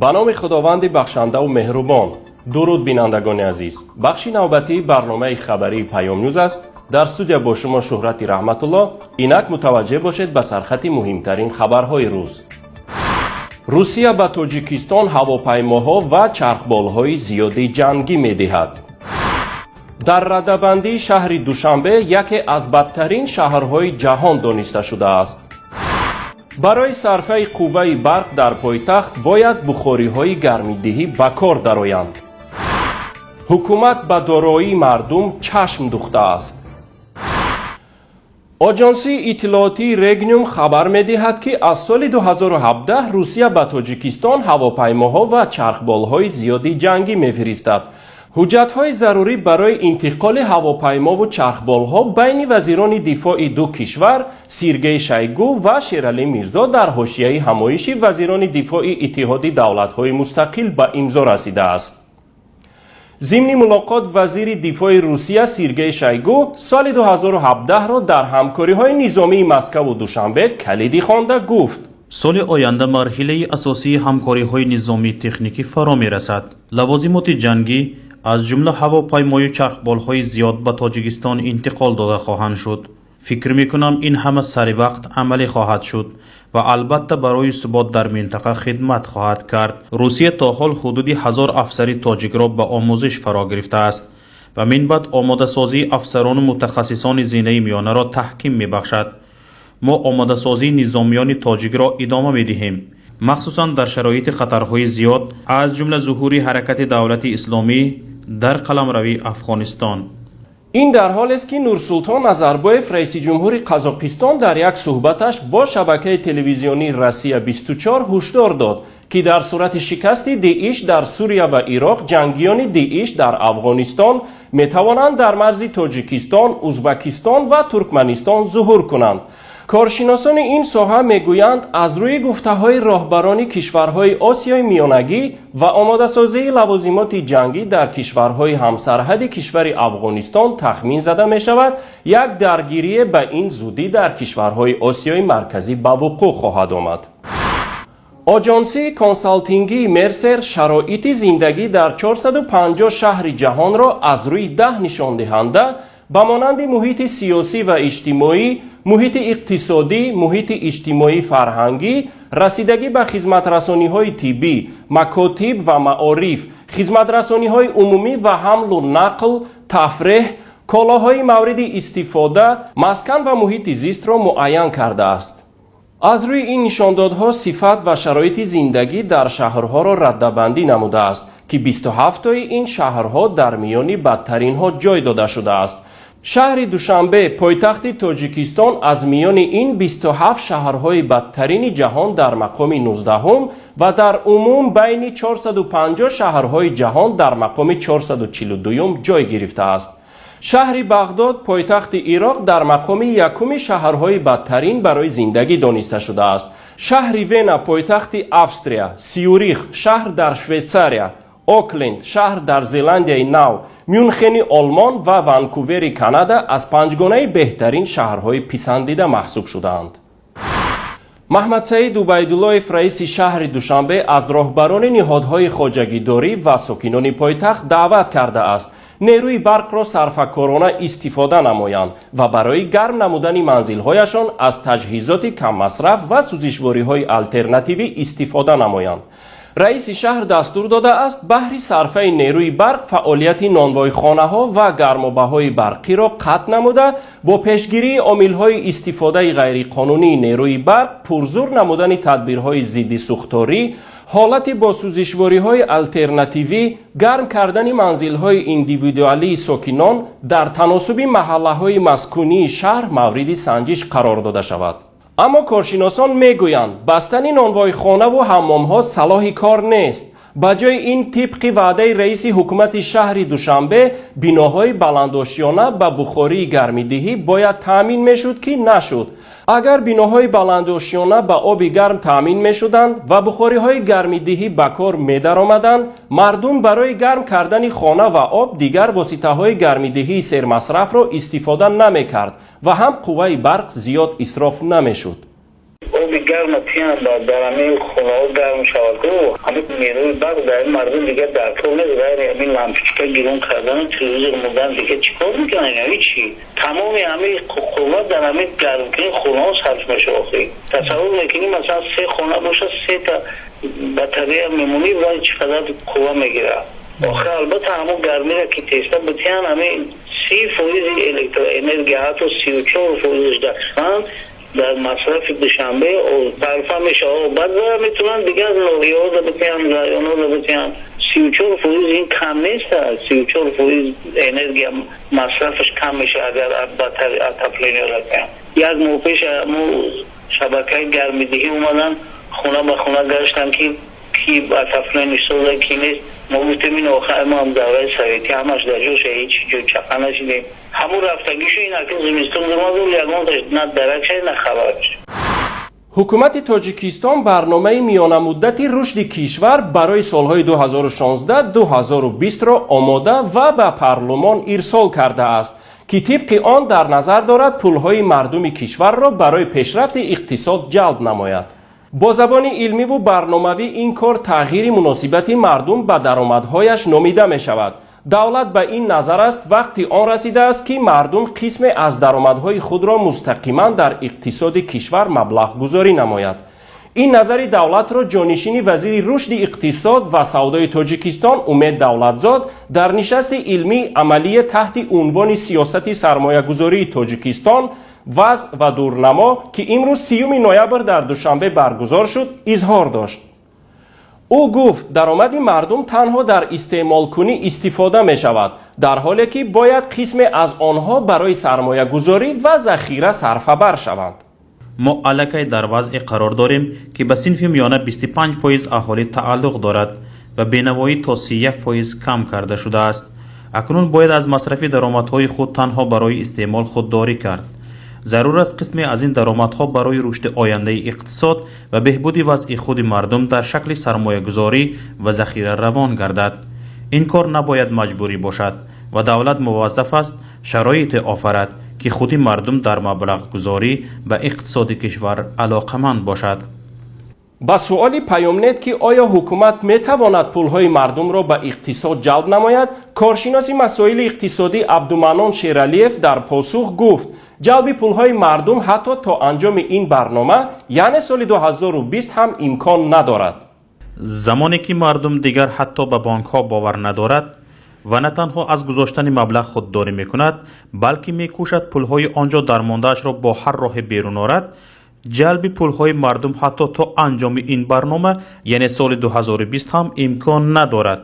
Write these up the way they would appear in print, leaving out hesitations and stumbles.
به نام خداوند بخشنده و مهربان. درود بینندگان عزیز، بخش نوبتی برنامه خبری پیام نیوز است. در استودیو با شما شهرت رحمت الله. اینک متوجه باشید به سرخط مهمترین خبرهای روز. روسیه به تاجیکستان هواپیماها و چرخبالهای زیادی جنگی می‌دهد. در رده‌بندی شهر دوشنبه یکی از بدترین شهرهای جهان دانسته شده است. برای صرفه قوه برق در پایتخت باید بخاری‌های گرمیدهی به کار درآیند. حکومت به دارایی مردم چشم دوخته است. آژانس اطلاعاتی رگنیوم خبر می‌دهد که از سال 2017 روسیه به تاجیکستان هواپیماها و چرخبالهای زیادی جنگی می‌فرستد. حجت‌های ضروری برای انتقال هواپیما و چرخبالها بین وزیران دفاع دو کشور سرگئی شویگو و شیرعلی میرزا در حاشیه همایش وزیران دفاع اتحاد دولت‌های مستقل به امضا رسیده است. ضمن ملاقات وزیر دفاع روسیه سرگئی شویگو سال 2017 را در همکاری‌های نظامی مسکو و دوشنبه کلیدی خوانده گفت: سال آینده مرحله اساسی همکاری‌های نظامی تکنیکی فرا می‌رسد. لوازمات جنگی از جمله هواپیمای و چرخبال‌های زیاد به تاجیکستان انتقال داده خواهند شد. فکر می‌کنم این همه سریع وقت عملی خواهد شد و البته برای ثبات در منطقه خدمت خواهد کرد. روسیه تا حال حدود 1000 افسر تاجیک را به آموزش فرا گرفته است و من بعد آماده سازی افسران و متخصصان زینه میانه را تحکیم می‌بخشد. ما آماده سازی نظامیان تاجیک را ادامه می‌دهیم، مخصوصاً در شرایط خطرهای زیاد از جمله ظهور حرکت دولت اسلامی در قلمرو افغانستان. این در حال است که نورسولطان نظربایف رئیس جمهور قزاقستان در یک صحبتش با شبکه تلویزیونی روسیه 24 هشدار داد که در صورت شکست داعش در سوریه و عراق جنگیان داعش در افغانستان میتوانند در مرز تاجیکستان، ازبکستان و ترکمنستان ظهور کنند. کارشناسان این ساحه میگویند از روی گفته‌های راهبران کشورهای آسیای میانگی و آماده سازی لوازمات جنگی در کشورهای همسرحد کشور افغانستان تخمین زده می شود یک درگیری به این زودی در کشورهای آسیای مرکزی به وقوع خواهد آمد. آژانس کنسالتینگی مرسر شرایط زندگی در 450 شهر جهان را از روی 10 نشان دهنده به مانند محیط سیاسی و اجتماعی، محیط اقتصادی، محیط اجتماعی فرهنگی، رسیدگی به خدمت‌رسانی‌های طبی، مکاتب و معارف، خدمت‌رسانی‌های عمومی و حمل و نقل، تفریح، کالاهای مورد استفاده، مسکن و محیط زیست را معین کرده است. از روی این نشاندادها صفت و شرایط زندگی در شهرها را رده‌بندی نموده است که 27 تای این شهرها در میان بدترین ها جای داده شده است. شهر دوشنبه پایتخت تاجیکستان از میان این 27 شهرهای بدترین جهان در مقام 19 و در عموم بین 450 شهرهای جهان در مقام 442 جای گرفته است. شهر بغداد پایتخت عراق در مقام یکم شهرهای بدترین برای زندگی دانسته شده است. شهر وین پایتخت استریا، سیوریخ شهر در شویتزاریا، اوکلند شهر در زلندیای نو، میونخن آلمان و ونکوور کانادا از پنجگانه بهترین شهرهای پسندیده محسوب شدند. محمد سعید عبیدالله رئیس شهر دوشنبه از راهبران نهادهای خواجگیداری و ساکنان پایتخت دعوت کرده است نیروی برق را صرفه‌کارانه استفاده نمایند و برای گرم نمودن منزل‌هایشان از تجهیزات کم مصرف و سوزشواری‌های آلترناتیوی استفاده نمایند. رئیس شهر دستور داده است بهر صرفه نیروی برق فعالیت نانوایخانه‌ها و گرمابه‌های برقی را قطع نموده با پیشگیری عامل‌های استفاده غیرقانونی نیروی برق، پرزور نمودن تدبیرهای ضد سوختاری، حالت با سوزشواری‌های آلترناتیوی، گرم کردن منزل‌های ایندیویدوالی ساکنان در تناسب محله‌های مسکونی شهر مورد سنجش قرار داده شود. اما کارشناسان میگویند بستن نانوایخانه و حمام‌ها صلاح کار نیست. بجای این طبق وعده رئیس حکومت شهر دوشنبه بناهای بلندآشیانه به بخاری گرمیدهی باید تامین میشد که نشد. اگر بناهای بلندآشیانه به آب گرم تامین میشدند و بخاری‌های گرمیدهی به کار می‌درآمدند، مردم برای گرم کردن خانه و آب دیگر واسطه‌های گرمیدهی سرمصرف را استفاده نمی‌کرد و هم قوه برق زیاد اصراف نمی‌شد. آب گرم پیان با درمی خونه گرم شود و همین نیروی برق در این مردم دیگه در طول نگذاره. همین لامپچکا گیرون کردن تلویزیون مردم دیگه چیکار میکنن؟ یعنی چی؟ تمام همین قوت در همین گرمکنی خونه صرف میشه. آخه تصور میکنی مثلا 3 خونه باشه 3 تا باتری میمونی و چقدر قوه میگیره. آخه البته همون گرمی را که تیستا بتیان همین 30% الکتر انرژی و 34% دقیقاً در مصرف دوشنبه و طرفا میشه و بعد میتونن دیگه از نوریه ها بتیان رایان ها بتیان 34% این کم نیست. 34% انرژی مصرفش کم میشه اگر باتری اتفلینی را بتیان. یک موقعش شبکه گرمیدهی اومدن خونه به خونه گشتن که کی اتفلینی سوزه کی نیست. ما گفتیم این آخر ما هم دوره سویتی همش در جوشه هیچ جو چقا نشیدیم. همون رفتگیشو این اکن زمستون درمازم یکمان داشت نه درکشه نه خبرش. حکومت تاجیکستان برنامه میانه مدتی رشد کشور برای سالهای 2016-2020 را آماده و به پارلمان ارسال کرده است که طبق آن در نظر دارد پولهای مردم کشور را برای پیشرفت اقتصاد جلب نماید. با زبان علمی و برنامه‌ای این کار تغییر مناسبت مردم به درآمدهایش نامیده می شود. دولت به این نظر است وقتی آن رسیده است که مردم قسم از درآمدهای خود را مستقیما در اقتصاد کشور مبلغ گذاری نماید. این نظر دولت را جانشین وزیر رشد اقتصاد و سودای تاجیکستان امید دولتزاد در نشست علمی عملی تحت عنوان سیاست سرمایه‌گذاری تاجیکستان وضع و دورنما که امروز 30 نوامبر در دوشنبه برگزار شد اظهار داشت. او گفت درآمد مردم تنها در استعمال کنی استفاده می شود در حالی که باید قسم از آنها برای سرمایه گذاری و ذخیره صرفه بر شوند. ما الکی در وضع قرار داریم که به صنف میانه 25% اهالی تعلق دارد و بینوایی تا 31% کم کرده شده است. اکنون باید از مصرف درآمدهای خود تنها برای استعمال خودداری کرد. ضرور است قسمی از این درآمدها برای رشد آینده اقتصاد و بهبود وضع خود مردم در شکل سرمایه گذاری و ذخیره روان گردد. این کار نباید مجبوری باشد و دولت موظف است شرایط آفرد که خود مردم در مبلغ گذاری و اقتصاد کشور علاقمند باشد. با سوالی پیامنت که آیا حکومت می تواند پولهای مردم را به اقتصاد جلب نماید، کارشناس مسائل اقتصادی عبدالمنان شیرالیف در پاسخ گفت جلب پولهای مردم حتی تا انجام این برنامه یعنی سال 2020 هم امکان ندارد. زمانی که مردم دیگر حتی به بانک ها باور ندارد و نه تنها از گذاشتن مبلغ خودداری میکند بلکه میکوشد پولهای آنجا درمانده‌اش را با هر راه بیرون آورد، جلب پولهای مردم حتی تا انجام این برنامه یعنی سال 2020 هم امکان ندارد.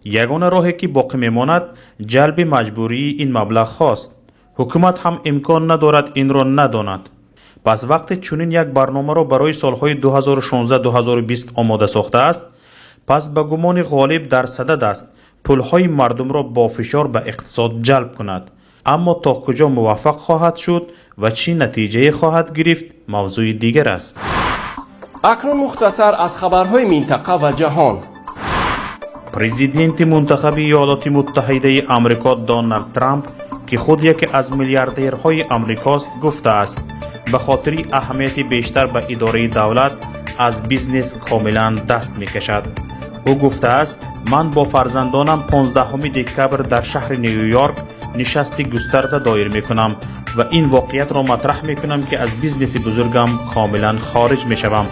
یگانه راهی که باقی میماند جلب مجبوری این مبلغ هاست. حکومت هم امکان ندارد این را نداند. پس وقتی چنین یک برنامه را برای سالهای 2016-2020 آماده ساخته است، پس به گمان غالب در صدد است پولهای مردم را با فشار به اقتصاد جلب کند. اما تا کجا موفق خواهد شد و چی نتیجه خواهد گرفت موضوع دیگر است. اکنون مختصر از خبرهای منطقه و جهان. پرزیدنت منتخب ایالات متحده آمریکا دونالد ترامپ که خود یکی از میلیاردرهای آمریکاست گفته است به خاطر اهمیت بیشتر به اداره دولت از بیزنس کاملا دست میکشد. او گفته است من با فرزندانم 15 دکبر در شهر نیویورک نشستی گسترده دایر میکنم و این واقعیت را مطرح میکنم که از بیزنس بزرگم کاملا خارج میشوم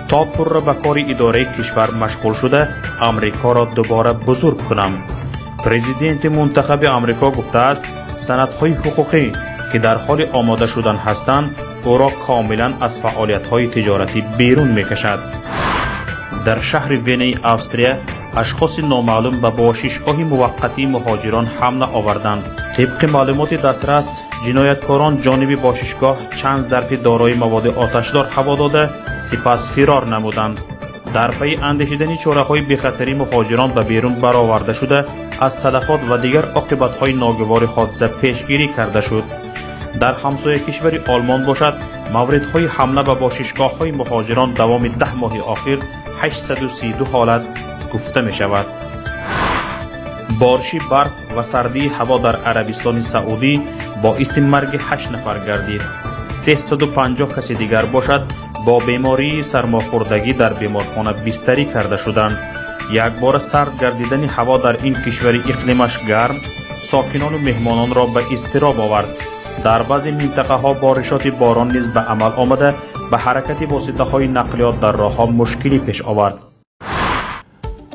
تا پر را به کار اداره کشور مشغول شده آمریکا را دوباره بزرگ کنم. پرزیدنت منتخب آمریکا گفته است سندهای حقوقی که در حال آماده شدن هستند او را کاملا از فعالیت‌های تجارتی بیرون میکشد. در شهر وینی استریا اشخاص نامعلوم به باشگاه موقتی مهاجران حمله آوردند. طبق معلومات دسترس جنایتکاران جانب باشگاه چند ظرف دارای مواد آتشدار هوا داده سپس فرار نمودند. در پی اندیشیدنی چاره‌های بی‌خطری مهاجران به بیرون برآورده شده از تلفات و دیگر عاقبت‌های ناگوار حادثه پیشگیری کرده شد. در همسایه کشور آلمان باشد موردهای حمله به باشگاه‌های مهاجران دوام 10 ماه آخر 832 حالت گفته می شود. بارش برف و سردی هوا در عربستان سعودی باعث مرگ 8 نفر گردید. 350 کسی دیگر باشد با بیماری سرماخوردگی در بیمارخانه بستری کرده شدند. یک بار سرد گردیدن هوا در این کشور اقلیمش گرم ساکنان و مهمانان را به اضطراب آورد. در بعضی منطقه ها بارشات باران نیز به عمل آمده به حرکت واسطه های نقلیات در راه ها مشکلی پیش آورد.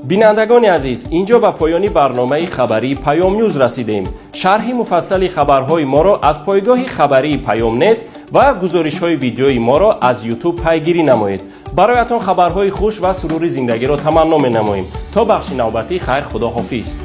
بینندگان عزیز، اینجا به پایان برنامه خبری پیام نیوز رسیدیم. شرح مفصل خبرهای ما را از پایگاه خبری پیام نت و گزارش های ویدیویی ما را از یوتیوب پیگیری نمایید. برایتان خبرهای خوش و سروری زندگی را تمنا می نماییم. تا بخش نوبتی خیر، خدا حافظ.